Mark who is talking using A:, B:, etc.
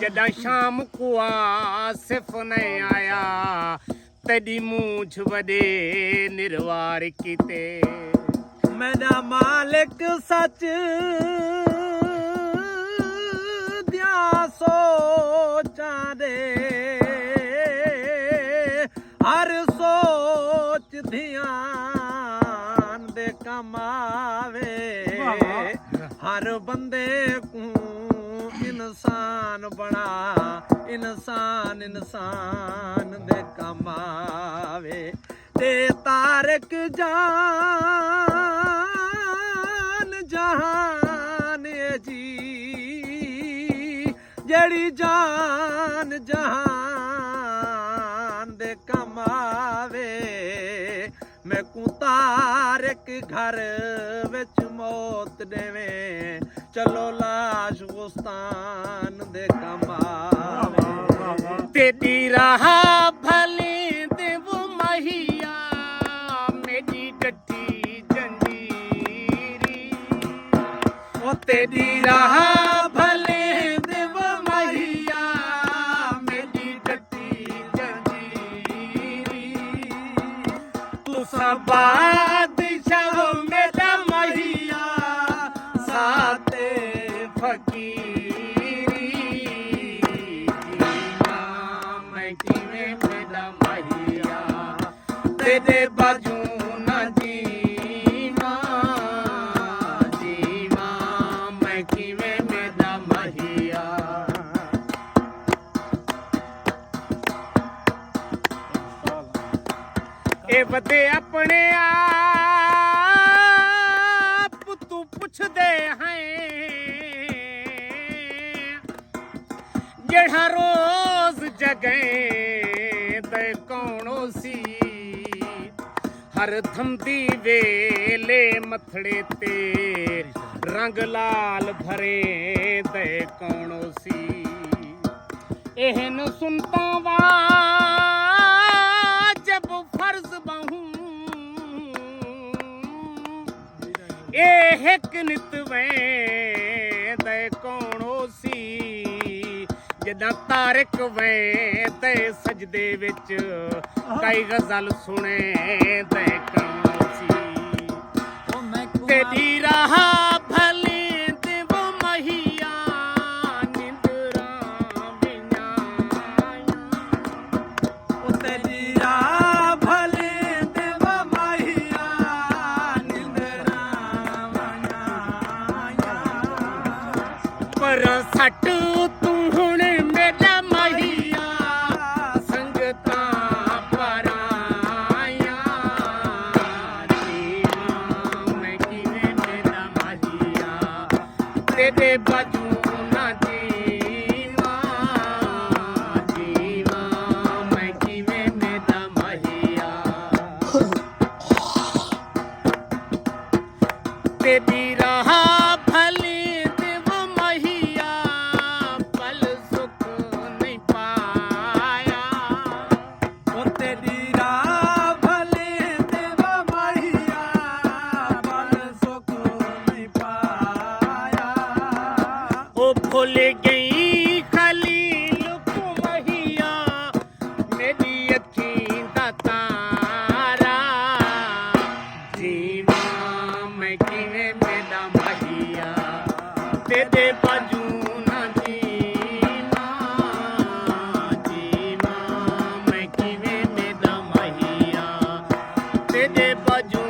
A: जदा शाम को आसिफ न आया तेरी मूछ वडे निर्वार कीते
B: मेरा मालिक सच दिया सोचां दे हर सोच ध्यान दे कमावे हर बंदे को इंसान बना इंसान इंसान दे कमावे ते तारक जान जहान जी जड़ी जान जहान दे कमावे मैं को तारक घर विच मौत देवे चलो लाश गुस्तान दे कमावे
A: तेरी राह भले देव महिया मेरी डटी जंजीरी
B: ओ तेरी राह
A: भले देव महिया मेरी डटी जंजीरी तू बादशाह मेरा महिया साते फकीरी मैं किवें मेरा महिया तेरे बाजू ना जीवा जीवा मैं किवें मेरा महिया ए बदे अपने आप तू पुछदे हैं जेड़ा रोज जगे ते कौनो सी हर थमदी वेले मथड़े ते रंग लाल भरे ते कौनो सी एहन सुनता वा जब फर्ज बहु ए हिक नितवें ते कौनो सी जदा तारक वें ते सजदे विच कई गजल सुने ते कौनो सी तेरी राह भले देव महिया निंदरा विनाया
B: ओ तेरी राह भले देव महिया निंदरा वनाया
A: पर सट तू हुण मेरा महिया संगता पराया जीवा मैं किवें मेरा महिया तेरे बाजू ना जीवा जीवा मैं किवें मेरा महिया तेरी राह भले देव महिया पल सुख नहीं पाया
B: ओ तेरी राह भले देव महिया बल सुख नहीं पाया
A: ओ भूल गई खलील को महिया मेरी अखीं दा तारा जीवा मैं किवें मेरा महिया तेरे बाजू ना जीवा जीवा मैं किवें मेरा महिया तेरे बाजू